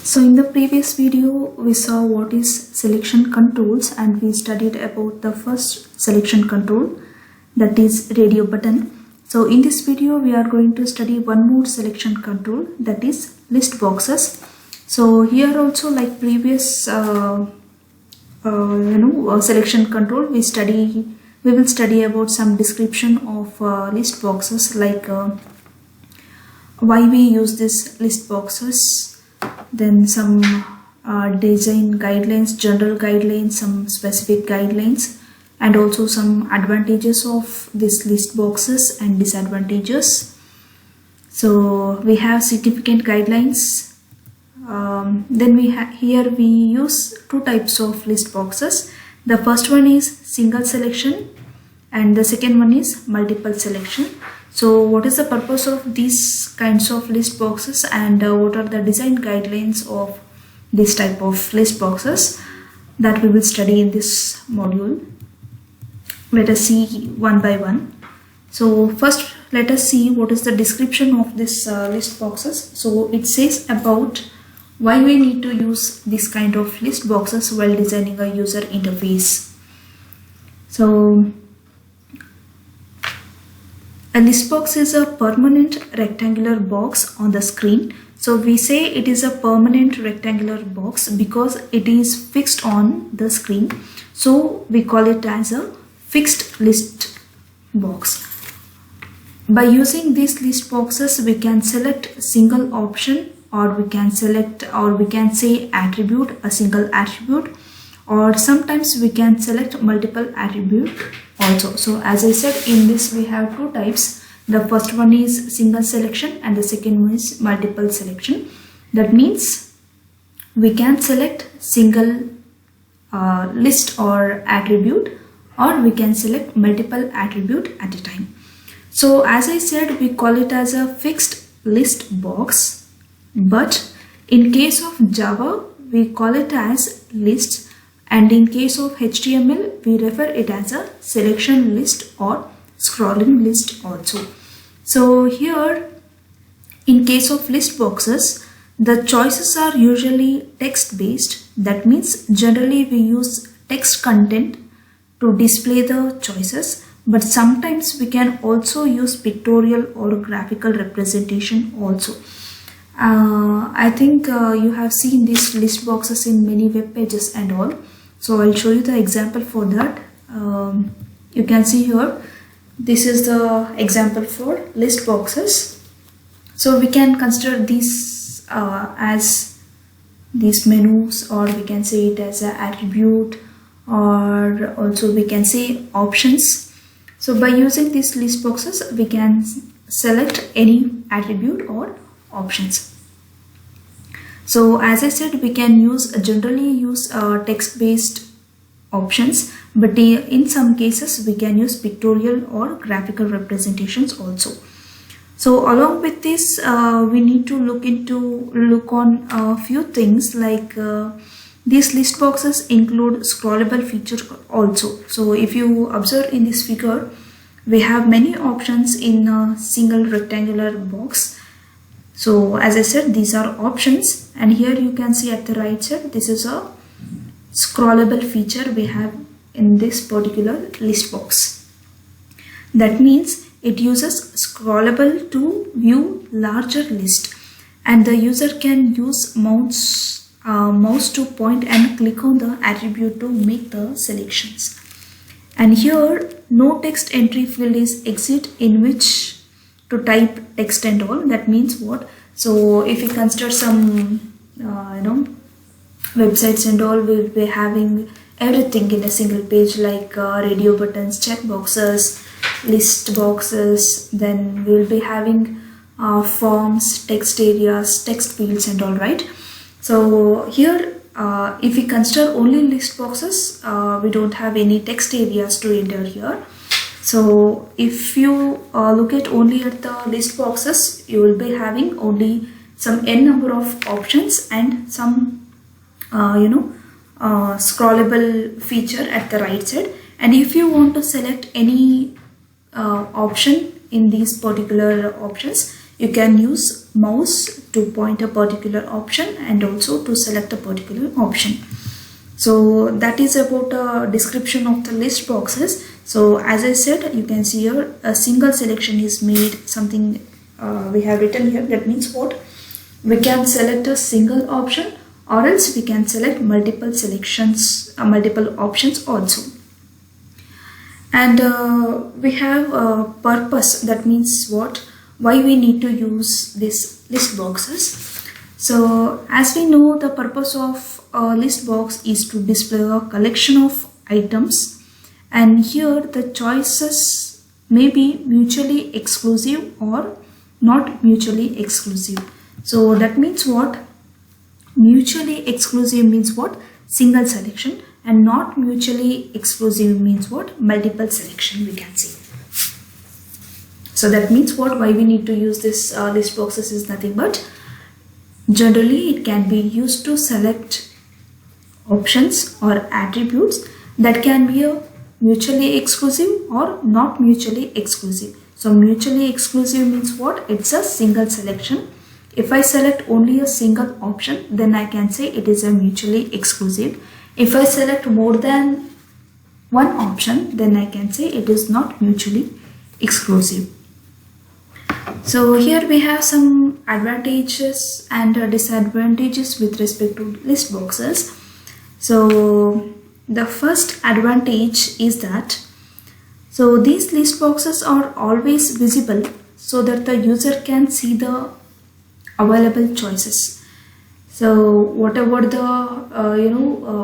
So in the previous video we saw what is selection controls, and we studied about the first selection control, that is radio button. So in this video we are going to study one more selection control, that is list boxes. So here also, like previous selection control, we will study about some description of list boxes, like why we use this list boxes, then some design guidelines, general guidelines, some specific guidelines, and also some advantages of this list boxes and disadvantages. So we have significant guidelines. Then here we use two types of list boxes. The first one is single selection and the second one is multiple selection. So what is the purpose of these kinds of list boxes, and what are the design guidelines of this type of list boxes, that we will study in this module. Let us see one by one. So first let us see what is the description of this list boxes. So it says about why we need to use this kind of list boxes while designing a user interface. So a list box is a permanent rectangular box on the screen. So we say it is a permanent rectangular box because it is fixed on the screen. So we call it as a fixed list box. By using these list boxes, we can select single option, or we can say attribute, a single attribute, or sometimes we can select multiple attribute also. So as I said, in this we have two types. The first one is single selection and the second one is multiple selection. That means we can select single list or attribute, or we can select multiple attribute at a time. So as I said, we call it as a fixed list box, but in case of Java we call it as lists, and in case of HTML we refer it as a selection list or scrolling list also. So here, in case of list boxes, the choices are usually text based. That means generally we use text content to display the choices, but sometimes we can also use pictorial or graphical representation also. I think you have seen these list boxes in many web pages and all. So I'll show you the example for that. You can see here, this is the example for list boxes. So we can consider these as these menus, or we can say it as an attribute, or also we can say options. So by using these list boxes, we can select any attribute or options. So as I said, we can generally use text-based options, but in some cases we can use pictorial or graphical representations also. So along with this, we need to look on a few things, like these list boxes include scrollable feature also. So if you observe in this figure, we have many options in a single rectangular box. So as I said, these are options, and here you can see at the right side, this is a scrollable feature we have in this particular list box. That means it uses scrollable to view larger list, and the user can use mouse to point and click on the attribute to make the selections. And here no text entry field is exit in which to type text and all. That means what? So if you consider some websites and all, we'll be having everything in a single page, like radio buttons, check boxes, list boxes, then we'll be having forms, text areas, text fields and all, right? So here if we consider only list boxes, we don't have any text areas to enter here. So if you look at only at the list boxes, you will be having only some n number of options and some scrollable feature at the right side. And if you want to select any option in these particular options, you can use mouse to point a particular option and also to select a particular option. So that is about a description of the list boxes. So as I said, you can see here a single selection is made, something we have written here. That means what? We can select a single option, or else we can select multiple selections, multiple options also. And we have a purpose. That means what? Why we need to use this list boxes. So as we know, the purpose of a list box is to display a collection of items, and here the choices may be mutually exclusive or not mutually exclusive. So that means what? Mutually exclusive means what? Single selection, and not mutually exclusive means what? Multiple selection, we can see. So that means what? Why we need to use this list boxes is nothing but generally it can be used to select options or attributes that can be a mutually exclusive or not mutually exclusive. So mutually exclusive means what? It's a single selection. If I select only a single option, then I can say it is a mutually exclusive. If I select more than one option, then I can say it is not mutually exclusive. So here we have some advantages and disadvantages with respect to list boxes. So the first advantage is that these list boxes are always visible so that the user can see the available choices. So whatever the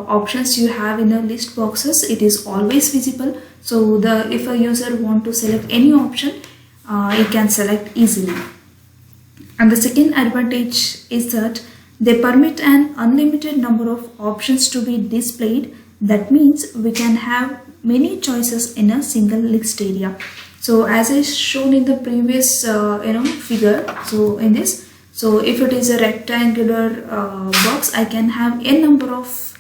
options you have in the list boxes, it is always visible. So if a user want to select any option, he can select easily. And the second advantage is that they permit an unlimited number of options to be displayed. That means we can have many choices in a single list area. So as is shown in the previous figure, so in this, so if it is a rectangular box, I can have a number of,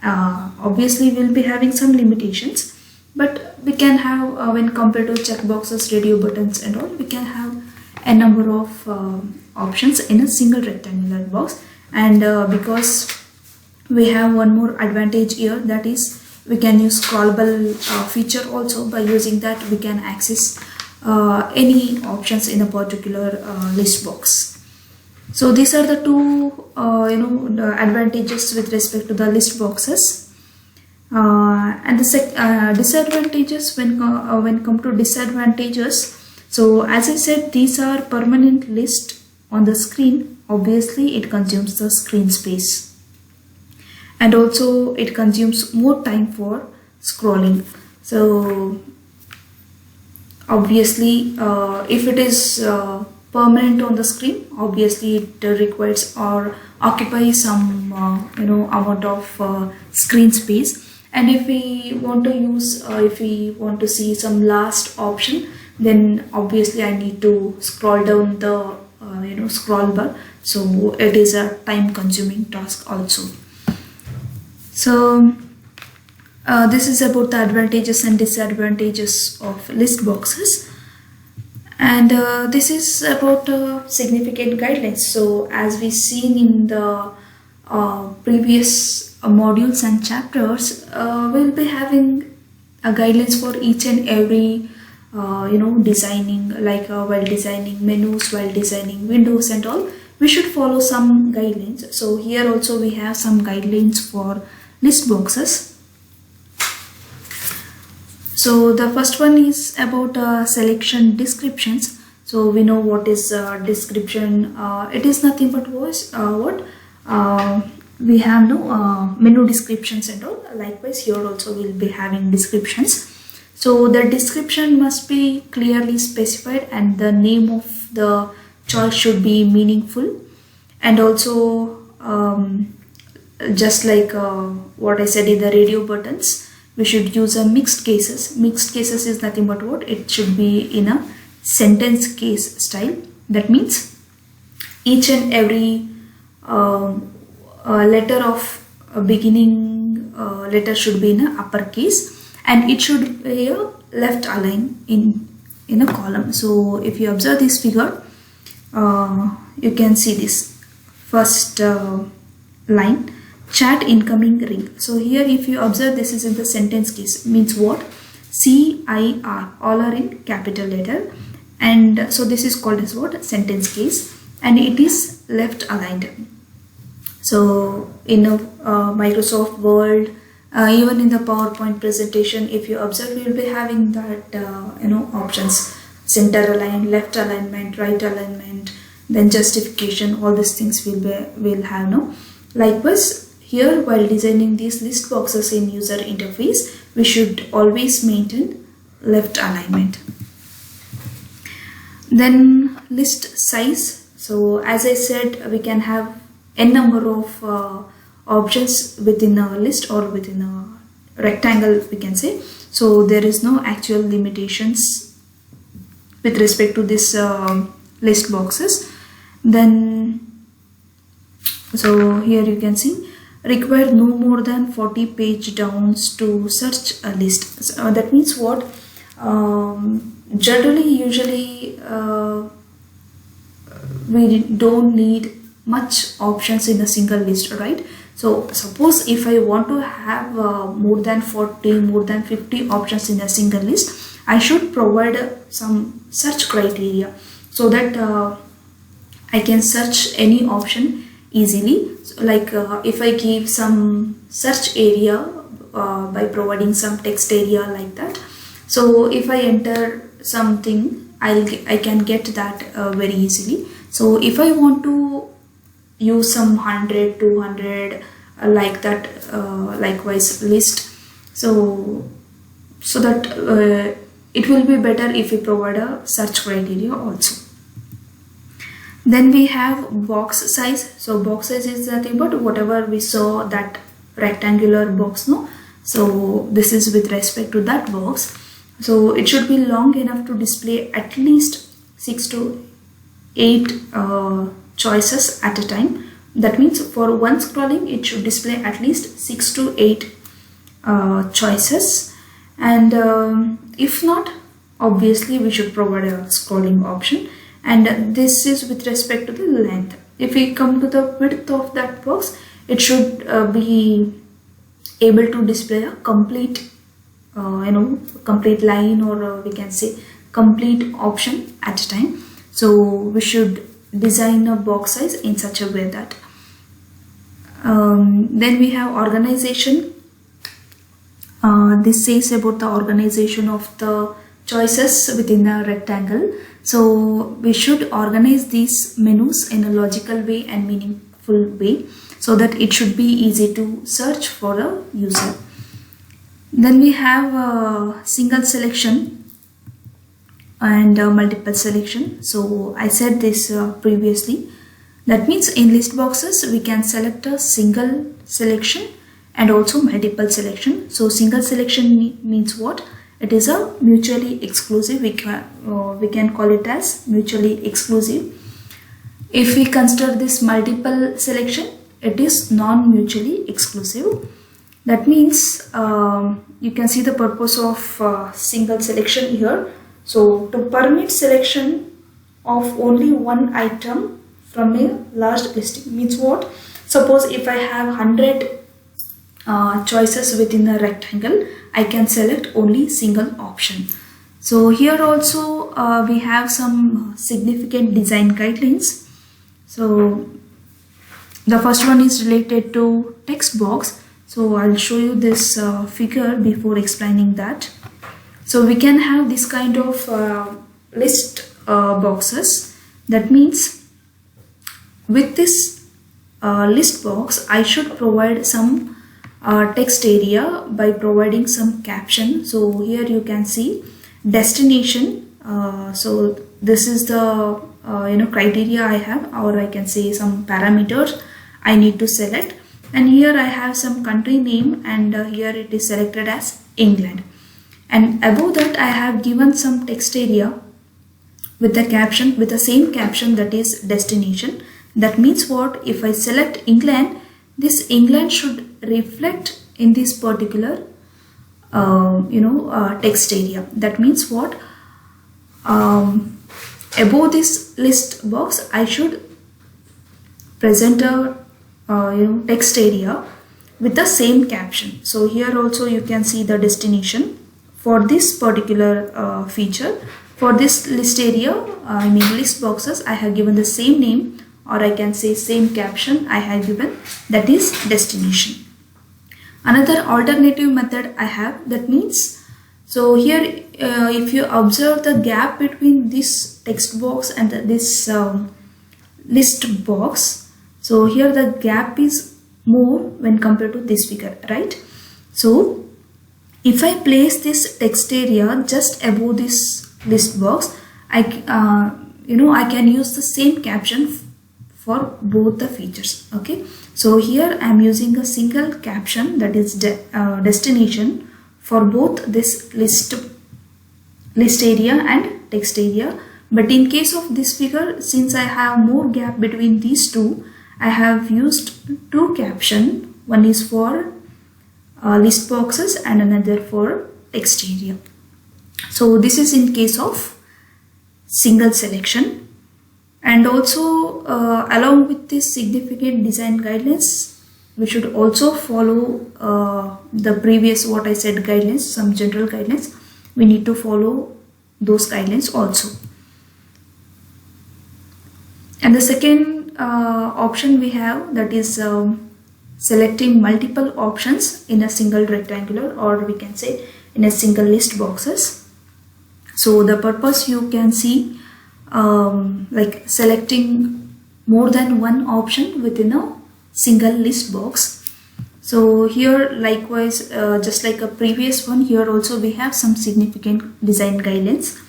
obviously we'll be having some limitations, but we can have when compared to checkboxes, radio buttons and all, we can have a number of options in a single rectangular box. And because we have one more advantage here, that is we can use scrollable feature also. By using that, we can access any options in a particular list box. So these are the two the advantages with respect to the list boxes. And the disadvantages, when come to disadvantages, so as I said, these are permanent list on the screen. Obviously it consumes the screen space, and also it consumes more time for scrolling. So obviously if it is permanent on the screen, obviously it requires or occupies some amount of screen space. And if we want to use if we want to see some last option, then obviously I need to scroll down the scroll bar. So it is a time consuming task also. So this is about the advantages and disadvantages of list boxes. And this is about significant guidelines. So as we seen in the previous modules and chapters, we'll be having guidelines for each and every designing, like while designing menus, while designing windows and all, we should follow some guidelines. So here also we have some guidelines for list boxes. So the first one is about selection descriptions. So we know what is description. It is nothing but we have no menu descriptions and all. Likewise here also we'll be having descriptions. So the description must be clearly specified, and the name of the choice should be meaningful. And also just like what I said in the radio buttons, we should use a mixed cases. Mixed cases is nothing but what? It should be in a sentence case style. That means each and every letter of a beginning letter should be in a uppercase, and it should be a left align in a column. So if you observe this figure, you can see this first line, chat incoming ring. So here if you observe, this is in the sentence case, means what? CIR, all are in capital letter, and so this is called as what? Sentence case, and it is left aligned. So in a Microsoft Word, even in the PowerPoint presentation, if you observe, you will be having that options: center align, left alignment, right alignment, then justification. All these things will have no. Likewise, here while designing these list boxes in user interface, we should always maintain left alignment. Then list size. So as I said, we can have n number of objects within a list or within a rectangle, we can say. So there is no actual limitations with respect to this list boxes. Then so here you can see, require no more than 40 page downs to search a list. So that means what? Usually we don't need much options in a single list, right? So suppose if I want to have more than 40, more than 50 options in a single list, I should provide some search criteria so that I can search any option easily. So like if I give some search area by providing some text area like that, so if I enter something, I can get that very easily. So if I want to use some 100, 200 like that, likewise list, so that it will be better if we provide a search criteria also. Then we have box size. So box size is nothing but whatever we saw, that rectangular box, no? So this is with respect to that box. So it should be long enough to display at least 6 to 8 choices at a time. That means for one scrolling, it should display at least 6 to 8 choices. And if not, obviously we should provide a scrolling option. And this is with respect to the length. If we come to the width of that box, it should be able to display a complete complete line, or we can say complete option at a time. So we should design a box size in such a way that then we have organization. This says about the organization of the choices within a rectangle. So we should organize these menus in a logical way and meaningful way so that it should be easy to search for a user. Then we have a single selection and multiple selection. So I said this previously. That means in list boxes we can select a single selection and also multiple selection. So single selection means what? It is a mutually exclusive. We can call it as mutually exclusive. If we consider this multiple selection, it is non-mutually exclusive. That means you can see the purpose of single selection here. So to permit selection of only one item from a large listing means what? Suppose if I have 100 choices within a rectangle, I can select only single option. So here also we have some significant design guidelines. So the first one is related to text box. So I'll show you this figure before explaining that. So we can have this kind of list boxes. That means with this list box, I should provide some text area by providing some caption. So here you can see destination. So this is the criteria I have, or I can say some parameters I need to select. And here I have some country name, and here it is selected as England. And above that I have given some text area with the caption, with the same caption, that is destination. That means what? If I select England, this England should reflect in this particular text area. That means what? Above this list box, I should present a text area with the same caption. So here also you can see the destination for this particular feature. For this list area, I mean list boxes, I have given the same name, or I can say same caption I have given, that is destination. Another alternative method I have, that means, so here if you observe the gap between this text box and this list box, so here the gap is more when compared to this figure, right? So if I place this text area just above this list box, I can use the same caption for both the features. Okay, so here I am using a single caption, that is destination, for both this list area and text area. But in case of this figure, since I have more gap between these two, I have used two caption. One is for list boxes and another for text area. So this is in case of single selection. And also along with this significant design guidelines, we should also follow the previous what I said guidelines, some general guidelines. We need to follow those guidelines also. And the second option we have, that is selecting multiple options in a single rectangular, or we can say in a single list boxes. So the purpose, you can see like selecting more than one option within a single list box. So here likewise, just like a previous one, here also we have some significant design guidelines.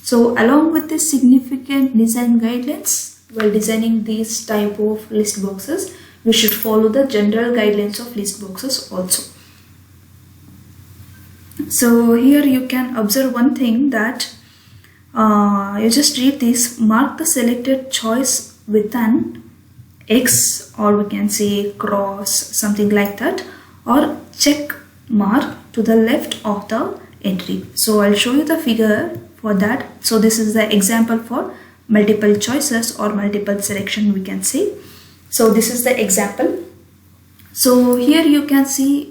So along with this significant design guidelines, while designing these type of list boxes, we should follow the general guidelines of list boxes also. So here you can observe one thing, that you just read this: mark the selected choice with an X, or we can say cross, something like that, or check mark to the left of the entry. So I'll show you the figure for that. So this is the example for multiple choices or multiple selection, we can say. So this is the example. So here you can see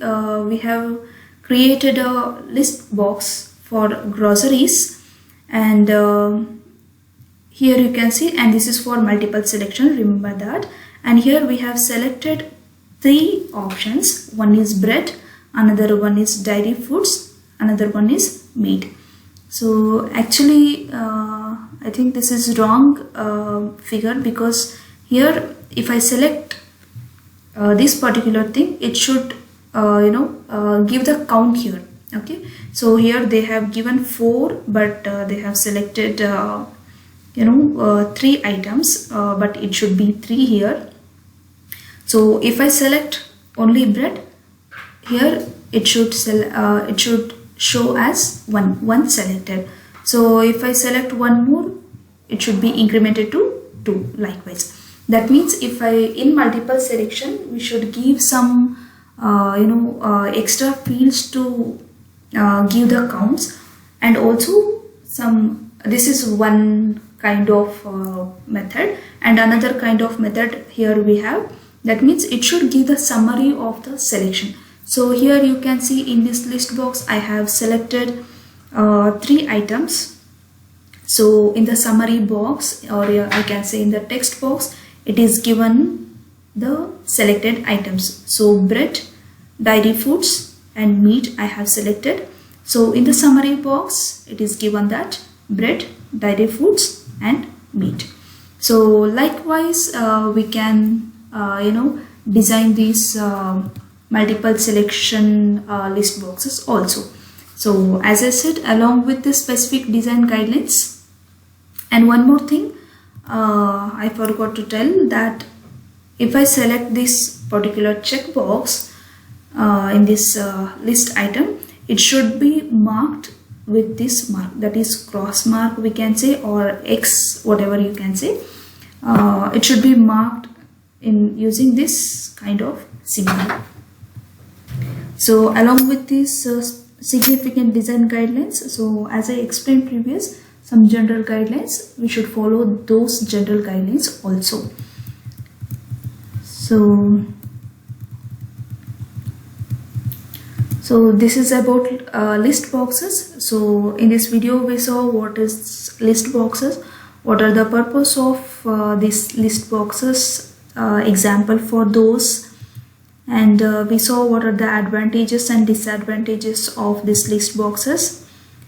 we have created a list box for groceries, and here you can see, and this is for multiple selection, remember that. And here we have selected three options. One is bread, another one is dairy foods, another one is meat. So actually I think this is wrong figure, because here if I select this particular thing, it should give the count here. Okay, so here they have given 4, but they have selected 3 items, but it should be 3 here. So if I select only bread, here it should show as one selected. So if I select one more, it should be incremented to 2 likewise. That means if I in multiple selection, we should give some extra fields to give the counts, and also some, this is one kind of method, and another kind of method here we have, that means it should give the summary of the selection. So here you can see in this list box I have selected 3 items. So in the summary box, or I can say in the text box, it is given the selected items. So bread, dairy foods and meat I have selected. So in the summary box, it is given that bread, dairy foods and meat. So likewise we can design these multiple selection list boxes also. So as I said, along with the specific design guidelines. And one more thing I forgot to tell, that if I select this particular checkbox in this list item, it should be marked with this mark, that is cross mark we can say, or X, whatever you can say. It should be marked in using this kind of symbol. So along with these significant design guidelines, so as I explained previous, some general guidelines, we should follow those general guidelines also. So this is about list boxes. So in this video we saw what is list boxes, what are the purpose of these list boxes, example for those, and we saw what are the advantages and disadvantages of these list boxes,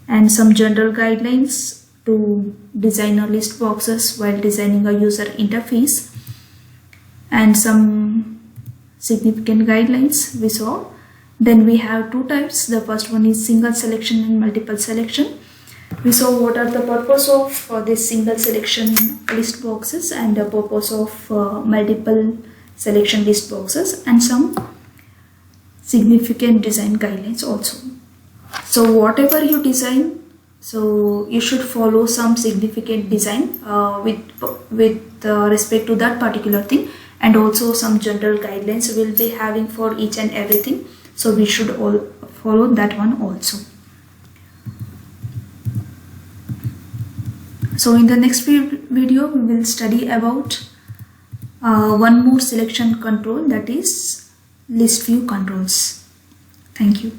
and some general guidelines to design a list boxes while designing a user interface, and some significant guidelines we saw. Then we have two types. The first one is single selection and multiple selection. We saw what are the purpose of this single selection list boxes and the purpose of multiple selection list boxes, and some significant design guidelines also. So whatever you design, so you should follow some significant design with respect to that particular thing, and also some general guidelines will be having for each and everything. So we should all follow that one also. So in the next video we will study about one more selection control, that is list view controls. Thank you.